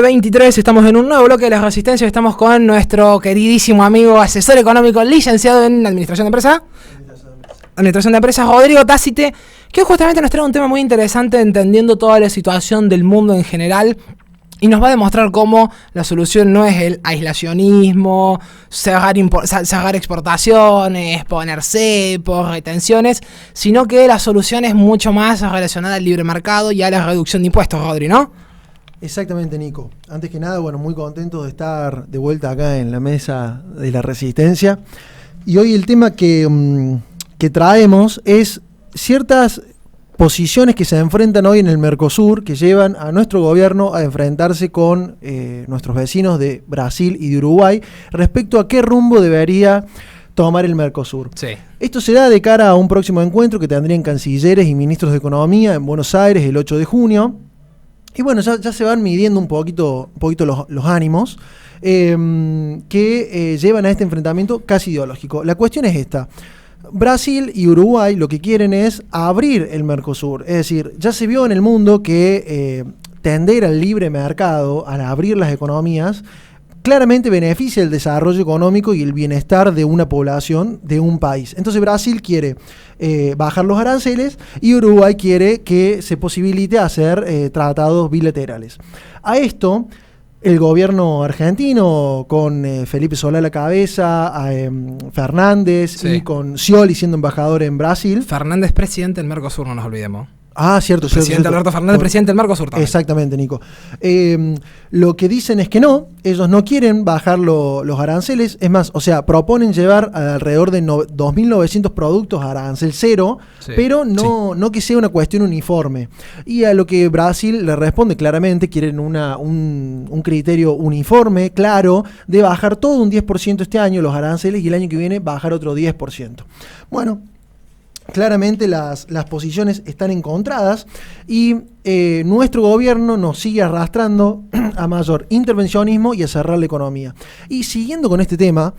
19:23, estamos en un nuevo bloque de La Resistencia. Estamos con nuestro queridísimo amigo, asesor económico, licenciado en Administración de Empresas, Rodrigo Tácite, que justamente nos trae un tema muy interesante, entendiendo toda la situación del mundo en general, y nos va a demostrar cómo la solución no es el aislacionismo, cerrar exportaciones, poner cepos, retenciones, sino que la solución es mucho más relacionada al libre mercado y a la reducción de impuestos, Rodri, ¿no? Exactamente, Nico. Antes que nada, muy contento de estar de vuelta acá en la mesa de La Resistencia. Y hoy el tema que traemos es ciertas posiciones que se enfrentan hoy en el Mercosur, que llevan a nuestro gobierno a enfrentarse con nuestros vecinos de Brasil y de Uruguay respecto a qué rumbo debería tomar el Mercosur. Sí. Esto se da de cara a un próximo encuentro que tendrían cancilleres y ministros de Economía en Buenos Aires el 8 de junio. Y bueno, ya se van midiendo un poquito los ánimos que llevan a este enfrentamiento casi ideológico. La cuestión es esta. Brasil y Uruguay lo que quieren es abrir el Mercosur. Es decir, ya se vio en el mundo que tender al libre mercado, al abrir las economías, claramente beneficia el desarrollo económico y el bienestar de una población, de un país. Entonces Brasil quiere bajar los aranceles y Uruguay quiere que se posibilite hacer tratados bilaterales. A esto, el gobierno argentino, con Felipe Solá a la cabeza, Fernández, sí, y con Scioli siendo embajador en Brasil. Fernández, presidente del Mercosur, no nos olvidemos. Ah, cierto. Presidente Alberto Fernández, presidente del Mercosur también. Exactamente, Nico. Lo que dicen es que no, ellos no quieren bajar los aranceles. Es más, proponen llevar alrededor de 2.900 productos a arancel cero, sí, pero no que sea una cuestión uniforme. Y a lo que Brasil le responde claramente, quieren un criterio uniforme, claro, de bajar todo un 10% este año los aranceles y el año que viene bajar otro 10%. Bueno, claramente las posiciones están encontradas y nuestro gobierno nos sigue arrastrando a mayor intervencionismo y a cerrar la economía. Y siguiendo con este tema,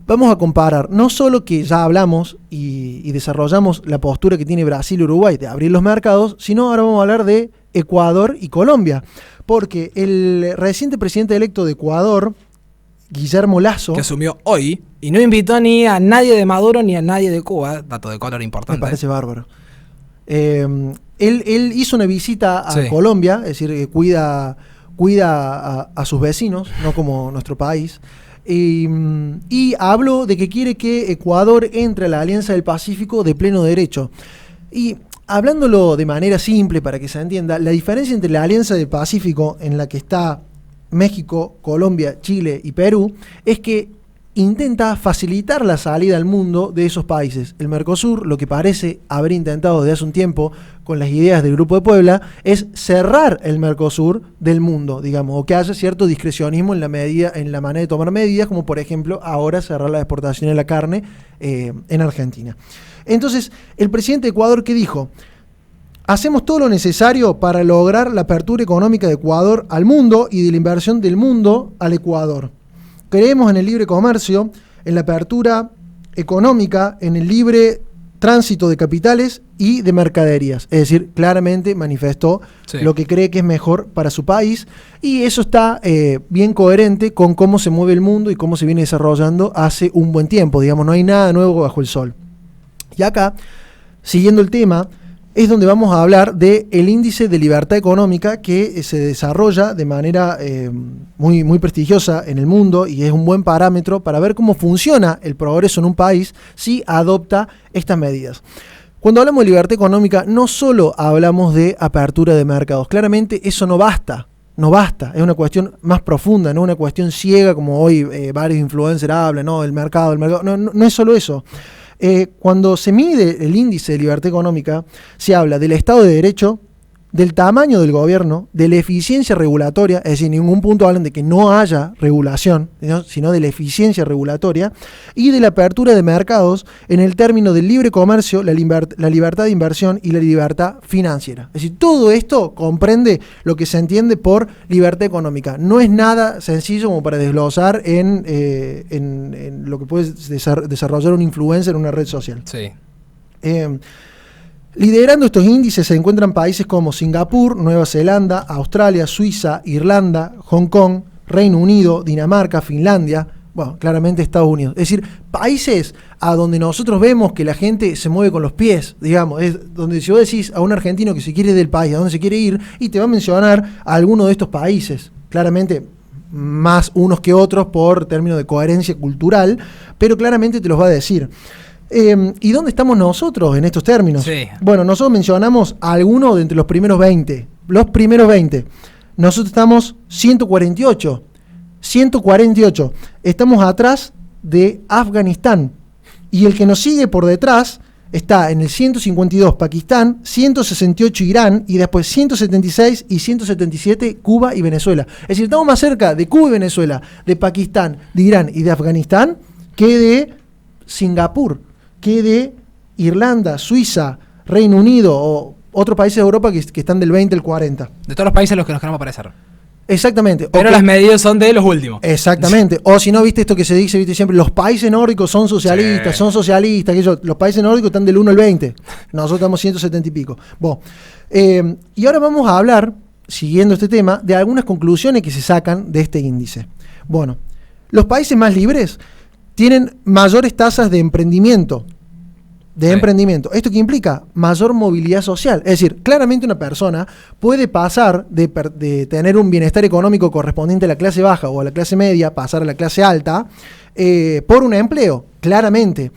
vamos a comparar no solo que ya hablamos y desarrollamos la postura que tiene Brasil y Uruguay de abrir los mercados, sino ahora vamos a hablar de Ecuador y Colombia, porque el reciente presidente electo de Ecuador, Guillermo Lasso, que asumió hoy y no invitó ni a nadie de Maduro ni a nadie de Cuba, dato de color importante. Me parece bárbaro. Él hizo una visita a Colombia, es decir, cuida a sus vecinos, no como nuestro país, y habló de que quiere que Ecuador entre a la Alianza del Pacífico de pleno derecho. Y hablándolo de manera simple para que se entienda, la diferencia entre la Alianza del Pacífico, en la que está México, Colombia, Chile y Perú, es que intenta facilitar la salida al mundo de esos países. El Mercosur, lo que parece haber intentado desde hace un tiempo con las ideas del Grupo de Puebla, es cerrar el Mercosur del mundo, digamos, o que haya cierto discrecionismo en la manera de tomar medidas, como por ejemplo ahora cerrar la exportación de la carne en Argentina. Entonces, el presidente de Ecuador, ¿qué dijo? Hacemos todo lo necesario para lograr la apertura económica de Ecuador al mundo y de la inversión del mundo al Ecuador. Creemos en el libre comercio, en la apertura económica, en el libre tránsito de capitales y de mercaderías. Es decir, claramente manifestó lo que cree que es mejor para su país, y eso está bien coherente con cómo se mueve el mundo y cómo se viene desarrollando hace un buen tiempo. Digamos, no hay nada nuevo bajo el sol. Y acá, siguiendo el tema, es donde vamos a hablar del índice de libertad económica que se desarrolla de manera muy prestigiosa en el mundo y es un buen parámetro para ver cómo funciona el progreso en un país si adopta estas medidas. Cuando hablamos de libertad económica, no solo hablamos de apertura de mercados. Claramente eso no basta, es una cuestión más profunda, no una cuestión ciega como hoy varios influencers hablan, no, el mercado, no es solo eso. Cuando se mide el índice de libertad económica, se habla del Estado de Derecho, del tamaño del gobierno, de la eficiencia regulatoria, es decir, en ningún punto hablan de que no haya regulación, ¿no?, sino de la eficiencia regulatoria, y de la apertura de mercados en el término del libre comercio, la libertad de inversión y la libertad financiera. Es decir, todo esto comprende lo que se entiende por libertad económica. No es nada sencillo como para desglosar en lo que puede desarrollar un influencer en una red social. Sí. Liderando estos índices se encuentran países como Singapur, Nueva Zelanda, Australia, Suiza, Irlanda, Hong Kong, Reino Unido, Dinamarca, Finlandia, bueno, claramente Estados Unidos. Es decir, países a donde nosotros vemos que la gente se mueve con los pies, digamos, es donde si vos decís a un argentino que se quiere ir del país, a dónde se quiere ir, y te va a mencionar a alguno de estos países, claramente más unos que otros por término de coherencia cultural, pero claramente te los va a decir. ¿Y dónde estamos nosotros en estos términos? Sí. Bueno, nosotros mencionamos a alguno de entre los primeros 20. Los primeros 20. Nosotros estamos 148. 148. Estamos atrás de Afganistán. Y el que nos sigue por detrás está en el 152 Pakistán, 168 Irán y después 176 y 177 Cuba y Venezuela. Es decir, estamos más cerca de Cuba y Venezuela, de Pakistán, de Irán y de Afganistán que de Singapur, que de Irlanda, Suiza, Reino Unido o otros países de Europa que están del 20 al 40. De todos los países a los que nos queremos parecer. Exactamente. Pero las medidas son de los últimos. Exactamente. O si no, viste esto que se dice, viste siempre, los países nórdicos son socialistas, los países nórdicos están del 1 al 20. Nosotros estamos 170 y pico. Bueno, y ahora vamos a hablar, siguiendo este tema, de algunas conclusiones que se sacan de este índice. Bueno, los países más libres tienen mayores tasas de emprendimiento. ¿Esto qué implica? Mayor movilidad social. Es decir, claramente una persona puede pasar de tener un bienestar económico correspondiente a la clase baja o a la clase media, pasar a la clase alta, por un empleo, claramente.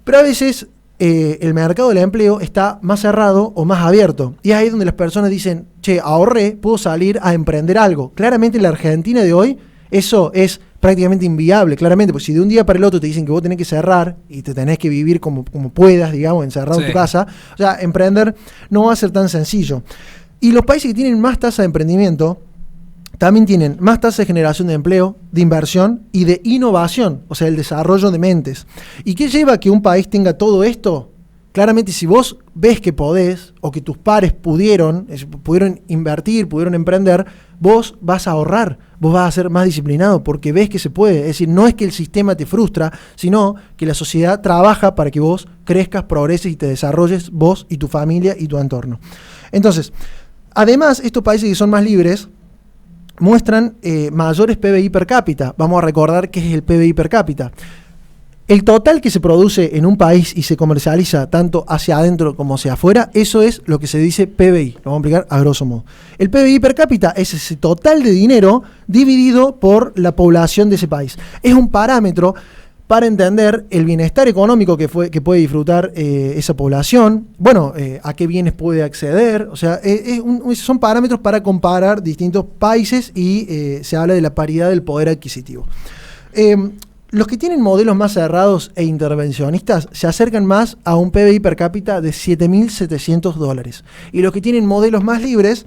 Pero a veces el mercado del empleo está más cerrado o más abierto. Y es ahí donde las personas dicen, che, ahorré, puedo salir a emprender algo. Claramente en la Argentina de hoy eso es prácticamente inviable, claramente, porque si de un día para el otro te dicen que vos tenés que cerrar y te tenés que vivir como puedas, digamos, encerrado en tu casa, o sea, emprender no va a ser tan sencillo. Y los países que tienen más tasa de emprendimiento también tienen más tasa de generación de empleo, de inversión y de innovación, o sea, el desarrollo de mentes. ¿Y qué lleva a que un país tenga todo esto? Claramente, si vos ves que podés, o que tus pares pudieron invertir, pudieron emprender, vos vas a ahorrar, vos vas a ser más disciplinado, porque ves que se puede. Es decir, no es que el sistema te frustra, sino que la sociedad trabaja para que vos crezcas, progreses y te desarrolles vos y tu familia y tu entorno. Entonces, además, estos países que son más libres muestran mayores PBI per cápita. Vamos a recordar qué es el PBI per cápita. El total que se produce en un país y se comercializa tanto hacia adentro como hacia afuera, eso es lo que se dice PBI. Lo vamos a explicar a grosso modo. El PBI per cápita es ese total de dinero dividido por la población de ese país. Es un parámetro para entender el bienestar económico que puede disfrutar esa población, a qué bienes puede acceder, o sea, son parámetros para comparar distintos países y se habla de la paridad del poder adquisitivo. Los que tienen modelos más cerrados e intervencionistas se acercan más a un PBI per cápita de $7.700. Y los que tienen modelos más libres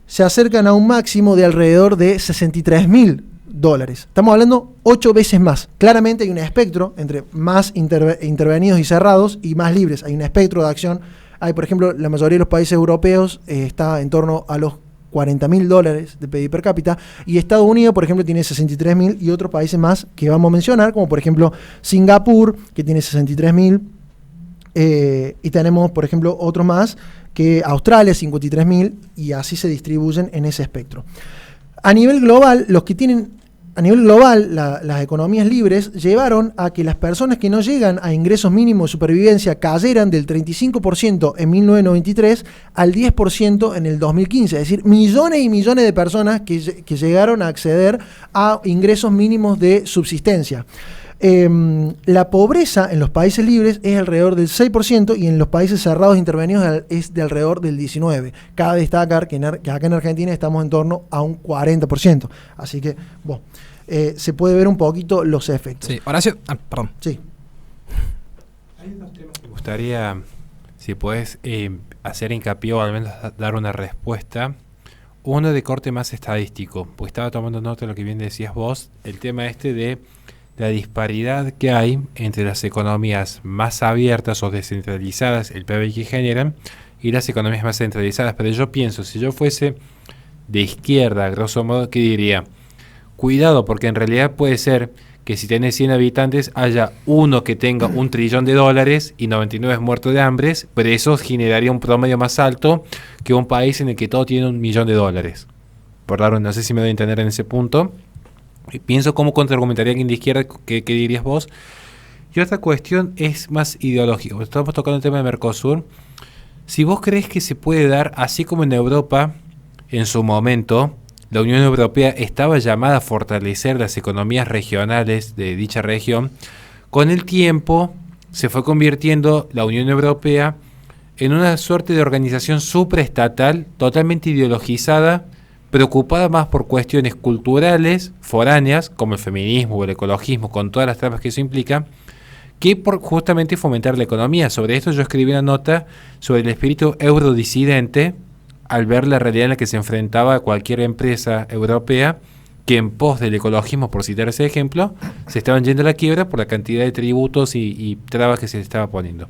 se acercan a un máximo de alrededor de $63.000. Estamos hablando 8 veces más. Claramente hay un espectro entre más intervenidos y cerrados y más libres. Hay un espectro de acción. Hay, por ejemplo, la mayoría de los países europeos está en torno a los $40.000 de PIB per cápita, y Estados Unidos, por ejemplo, tiene 63.000, y otros países más que vamos a mencionar, como por ejemplo Singapur, que tiene 63.000, y tenemos, por ejemplo, otros más, que Australia, 53.000, y así se distribuyen en ese espectro. A nivel global, las economías libres llevaron a que las personas que no llegan a ingresos mínimos de supervivencia cayeran del 35% en 1993 al 10% en el 2015. Es decir, millones y millones de personas que llegaron a acceder a ingresos mínimos de subsistencia. La pobreza en los países libres es alrededor del 6% y en los países cerrados intervenidos es de alrededor del 19%. Cabe destacar que acá en Argentina estamos en torno a un 40%. Así que, se puede ver un poquito los efectos. Sí, Horacio, perdón. Sí. Hay unos temas que me gustaría, si puedes hacer hincapié o al menos dar una respuesta. Uno de corte más estadístico, porque estaba tomando nota de lo que bien decías vos, el tema de la disparidad que hay entre las economías más abiertas o descentralizadas, el PBI que generan, y las economías más centralizadas. Pero yo pienso, si yo fuese de izquierda, a grosso modo, ¿qué diría? Cuidado, porque en realidad puede ser que si tenés 100 habitantes haya uno que tenga $1 trillón y 99 muertos de hambre, pero eso generaría un promedio más alto que un país en el que todo tiene $1 millón. Por dar, no sé si me doy a entender en ese punto. Y pienso cómo contraargumentaría alguien de izquierda, ¿qué dirías vos? Y otra cuestión es más ideológica. Estamos tocando el tema de Mercosur. Si vos crees que se puede dar, así como en Europa, en su momento, la Unión Europea estaba llamada a fortalecer las economías regionales de dicha región, con el tiempo se fue convirtiendo la Unión Europea en una suerte de organización supraestatal, totalmente ideologizada, preocupada más por cuestiones culturales, foráneas, como el feminismo o el ecologismo, con todas las trampas que eso implica, que por justamente fomentar la economía. Sobre esto yo escribí una nota sobre el espíritu eurodisidente al ver la realidad en la que se enfrentaba cualquier empresa europea que en pos del ecologismo, por citar ese ejemplo, se estaban yendo a la quiebra por la cantidad de tributos y trabas que se le estaba poniendo.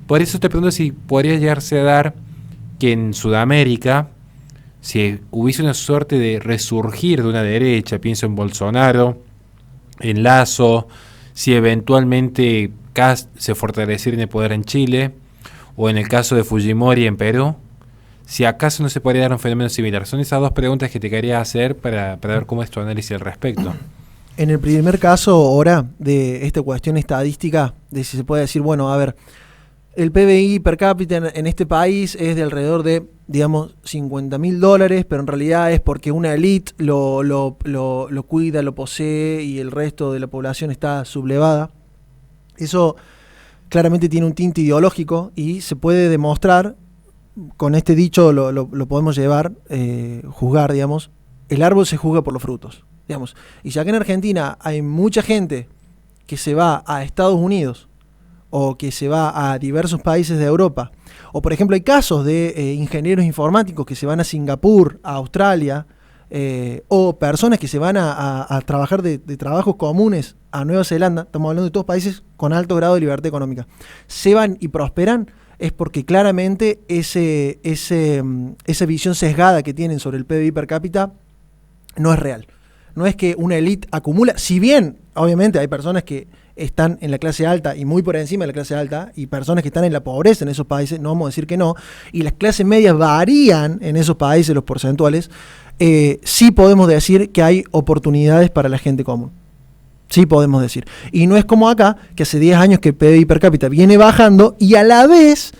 Por eso te pregunto si podría llegarse a dar que en Sudamérica, si hubiese una suerte de resurgir de una derecha, pienso en Bolsonaro, en Lasso, si eventualmente Kast se fortaleciera en el poder en Chile, o en el caso de Fujimori en Perú, si acaso no se podría dar un fenómeno similar. Son esas dos preguntas que te quería hacer para ver cómo es tu análisis al respecto. En el primer caso, ahora, de esta cuestión estadística, de si se puede decir, bueno, a ver, el PBI per cápita en este país es de alrededor de, digamos, $50.000, pero en realidad es porque una élite lo cuida, lo posee y el resto de la población está sublevada. Eso claramente tiene un tinte ideológico y se puede demostrar, con este dicho lo podemos llevar, juzgar, digamos, el árbol se juzga por los frutos, digamos. Y ya que en Argentina hay mucha gente que se va a Estados Unidos o que se va a diversos países de Europa, o por ejemplo hay casos de ingenieros informáticos que se van a Singapur, a Australia, o personas que se van a trabajar de trabajos comunes a Nueva Zelanda, estamos hablando de todos países con alto grado de libertad económica, se van y prosperan, es porque claramente esa visión sesgada que tienen sobre el PBI per cápita no es real. No es que una élite acumula, si bien obviamente hay personas que están en la clase alta y muy por encima de la clase alta, y personas que están en la pobreza en esos países, no vamos a decir que no, y las clases medias varían en esos países, los porcentuales, sí podemos decir que hay oportunidades para la gente común. Sí podemos decir. Y no es como acá, que hace 10 años que el PBI per cápita viene bajando y a la vez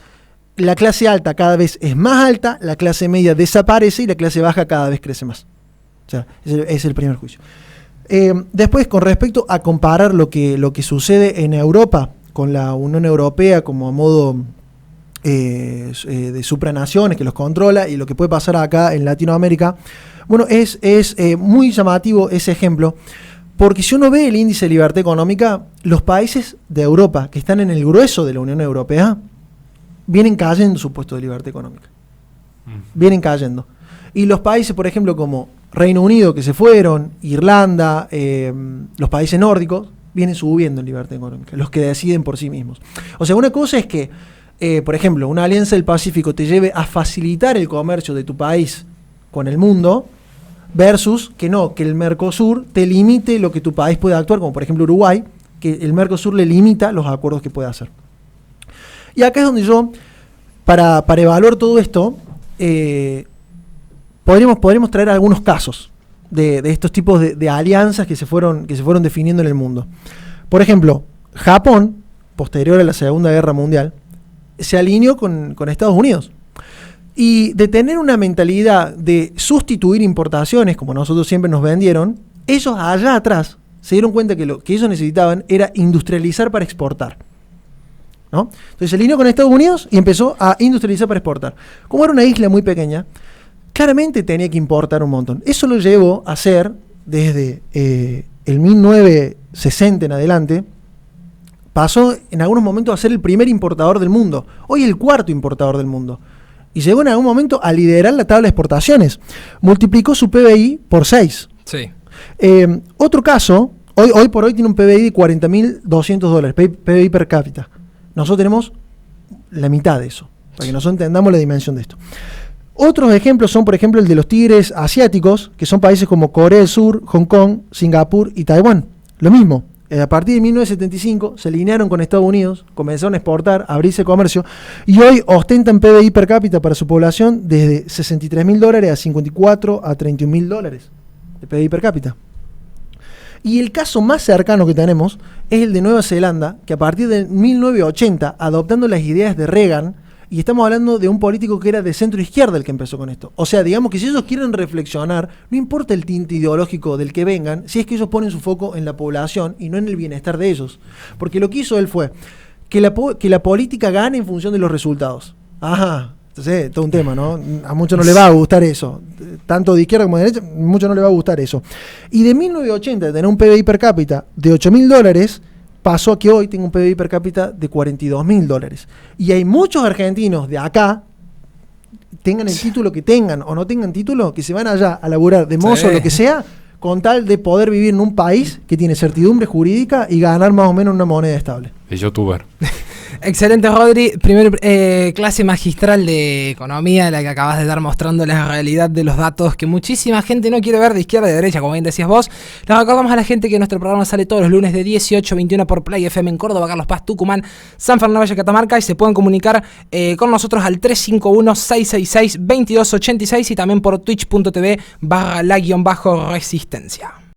la clase alta cada vez es más alta, la clase media desaparece y la clase baja cada vez crece más. O sea, es el primer juicio. Después, con respecto a comparar lo que sucede en Europa con la Unión Europea como a modo de supranaciones que los controla y lo que puede pasar acá en Latinoamérica, bueno, es muy llamativo ese ejemplo, porque si uno ve el índice de libertad económica, los países de Europa que están en el grueso de la Unión Europea vienen cayendo su puesto de libertad económica. Vienen cayendo. Y los países, por ejemplo, como Reino Unido, que se fueron, Irlanda, los países nórdicos, vienen subiendo en libertad económica, los que deciden por sí mismos. O sea, una cosa es que, por ejemplo, una alianza del Pacífico te lleve a facilitar el comercio de tu país con el mundo, versus que no, que el Mercosur te limite lo que tu país puede actuar, como por ejemplo Uruguay, que el Mercosur le limita los acuerdos que puede hacer. Y acá es donde yo, para evaluar todo esto, podríamos traer algunos casos de estos tipos de alianzas que se fueron definiendo en el mundo. Por ejemplo, Japón, posterior a la Segunda Guerra Mundial, se alineó con Estados Unidos. Y de tener una mentalidad de sustituir importaciones, como nosotros siempre nos vendieron, ellos allá atrás se dieron cuenta que lo que ellos necesitaban era industrializar para exportar, ¿no? Entonces se alineó con Estados Unidos y empezó a industrializar para exportar. Como era una isla muy pequeña, claramente tenía que importar un montón. Eso lo llevó a hacer desde el 1960 en adelante. Pasó en algunos momentos a ser el primer importador del mundo. Hoy el cuarto importador del mundo. Y llegó en algún momento a liderar la tabla de exportaciones. Multiplicó su PBI por 6. Sí. Otro caso, hoy por hoy tiene un PBI de $40.200, PBI per cápita. Nosotros tenemos la mitad de eso, para que nosotros entendamos la dimensión de esto. Otros ejemplos son, por ejemplo, el de los tigres asiáticos, que son países como Corea del Sur, Hong Kong, Singapur y Taiwán. lo mismo. A partir de 1975 se alinearon con Estados Unidos, comenzaron a exportar, a abrirse comercio, y hoy ostentan PBI per cápita para su población desde $63.000 a 54 a 31.000 dólares de PBI per cápita. Y el caso más cercano que tenemos es el de Nueva Zelanda, que a partir de 1980, adoptando las ideas de Reagan, y estamos hablando de un político que era de centro izquierda el que empezó con esto. O sea, digamos que si ellos quieren reflexionar, no importa el tinte ideológico del que vengan, si es que ellos ponen su foco en la población y no en el bienestar de ellos. Porque lo que hizo él fue que la política gane en función de los resultados. Ajá, entonces todo un tema, ¿no? A muchos no les va a gustar eso. Tanto de izquierda como de derecha, a muchos no les va a gustar eso. Y de 1980, de tener un PBI per cápita de $8.000, pasó a que hoy tengo un PBI per cápita de $42.000. Y hay muchos argentinos de acá, tengan el título que tengan o no tengan título, que se van allá a laburar de mozo o lo que sea, con tal de poder vivir en un país que tiene certidumbre jurídica y ganar más o menos una moneda estable. De youtuber. Excelente, Rodri. Primer clase magistral de economía, la que acabas de dar, mostrando la realidad de los datos que muchísima gente no quiere ver, de izquierda y de derecha, como bien decías vos. Les recordamos a la gente que nuestro programa sale todos los lunes de 18 a 21 por Play FM en Córdoba, Carlos Paz, Tucumán, San Fernando, Valle, Catamarca, y se pueden comunicar con nosotros al 351-666-2286 y también por twitch.tv/la-resistencia.